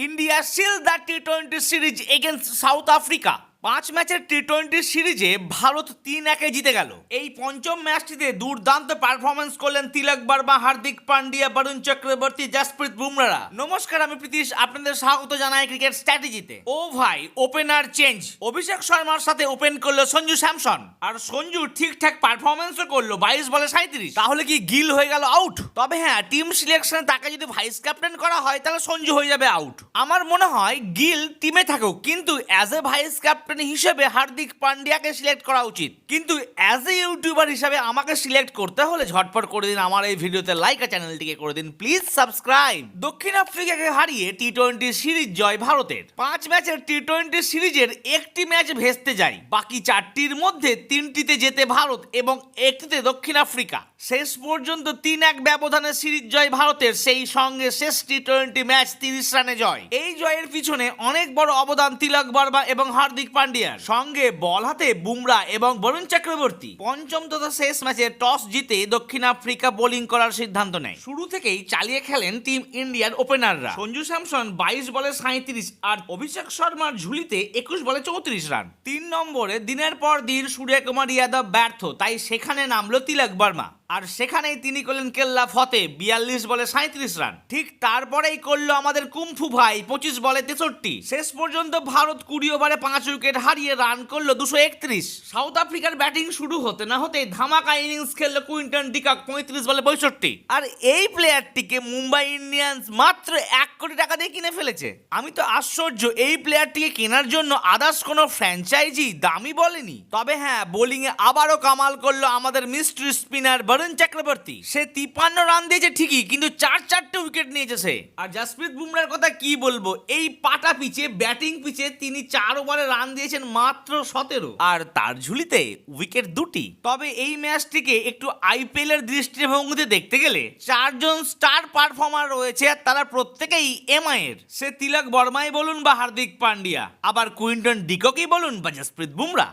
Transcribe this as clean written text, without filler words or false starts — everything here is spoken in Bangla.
ইন্ডিয়া সিল দ্য টি-20 সিরিজ এগেন্স্ট সাউথ আফ্রিকা। 5 ম্যাচের টি-20 সিরিজে ভারত 3-1 জিতে গেল। এই পঞ্চম ম্যাচটিতে দুর্দান্ত পারফরমেন্স করলেন তিলক বর্মা, হার্দিক পান্ডিয়া, বরুণ চক্রবর্তী, জাসপ্রীত বুমরারা। নমস্কার, আমি প্রীতিশ, আপনাদের স্বাগত জানাই ক্রিকেট স্ট্র্যাটেজিতে। ও ভাই, ওপেনার চেঞ্জ। অভিষেক শর্মার সাথে ওপেন করলো সঞ্জু স্যামসন, আর সঞ্জু ঠিকঠাক পারফরমেন্সও করলো 22 বলে 37। তাহলে কি গিল হয়ে গেল আউট? তবে হ্যাঁ, টিম সিলেকশনে তাকে যদি ভাইস ক্যাপ্টেন করা হয় তাহলে সঞ্জু হয়ে যাবে আউট। আমার মনে হয় গিল টিমে থাকুক, কিন্তু অ্যাজ এ ভাইস ক্যাপ্টেন হিসেবে হার্দিক পান্ডিয়াকে সিলেক্ট করা উচিত। কিন্তু অ্যাজ এ ইউটিউবার হিসেবে আমাকে সিলেক্ট করতে হলে ঝটপট করে দিন আমার এই ভিডিওতে লাইক আর চ্যানেলটিকে করে দিন প্লিজ সাবস্ক্রাইব। দক্ষিণ আফ্রিকাকে হারিয়ে টি-20 সিরিজ জয় ভারতের। 5 ম্যাচের টি-20 সিরিজের একটি ম্যাচ ভেস্তে যায়, বাকি 4টির মধ্যে 3টিতে জেতে ভারত এবং একটিতে দক্ষিণ আফ্রিকা। শেষ পর্যন্ত 3-1 ব্যবধানে সিরিজ জয় ভারতের, সেই সঙ্গে শেষ টি-20 ম্যাচ 30 রানে জয়। এই জয়ের পিছনে অনেক বড় অবদান তিলক বর্মা এবং হার্দিক পান্ডিয়ার, সঙ্গে বল হাতে বুমরা এবং বরুণ চক্রবর্তী। পঞ্চম তথা শেষ ম্যাচে টস জিতে দক্ষিণ আফ্রিকা বোলিং করার সিদ্ধান্ত নেয়। শুরু থেকেই চালিয়ে খেলেন টিম ইন্ডিয়ার ওপেনাররা। সঞ্জু স্যামসন 22 বলে 37 আর অভিষেক শর্মার ঝুলিতে 21 বলে 34 রান। 3 নম্বরে দিনের পর দিন সূর্যকুমার যাদব ব্যর্থ, তাই সেখানে নামলো তিলক বর্মা, আর সেখানেই তিনি করলেন কেল্লা ফতে 42 বলে 37 রান। ঠিক তারপরেই করলো আমাদের কুম্ফু ভাই 25 বলে 63। শেষ পর্যন্ত ভারত 20 ওভারে 5 উইকেট হারিয়ে রান করলো 231। সাউথ আফ্রিকার ব্যাটিং শুরু হতে না হতে ধামাকা ইনিংস খেললো কুইন্টন ডিকক 35 বলে 65। আর এই প্লেয়ারটিকে মুম্বাই ইন্ডিয়ান্স মাত্র 1 কোটি টাকা দিয়ে কিনে ফেলেছে। আমি তো আশ্চর্য, এই প্লেয়ারটিকে কেনার জন্য আদার্স কোনো ফ্র্যাঞ্চাইজি দামি বলেনি। তবে হ্যাঁ, বোলিংয়ে আবারও কামাল করলো আমাদের মিস্ট্রি স্পিনার বরুণ চক্রবর্তী। সে 53 রান দিয়েছে ঠিকই, কিন্তু 4-4টে উইকেট নিয়েছে সে। আর জাসপ্রীত বুমরার কথা কি বলবো, এই পাটা পিচে ব্যাটিং পিচে তিনি 4 ওভারে রান দিয়েছেন মাত্র 17, আর তার ঝুলিতে উইকেট 2টি। তবে এই ম্যাচটিকে একটু আইপিএল এর দৃষ্টিভঙ্গিতে দেখতে গেলে 4 জন স্টার পারফর্মার রয়েছে, আর তারা প্রত্যেকেই এমআই এর। সে তিলক বর্মাই বলুন বা হার্দিক পান্ডিয়া, আবার কুইন্টন ডিককই বলুন বা জাসপ্রীত বুমরা।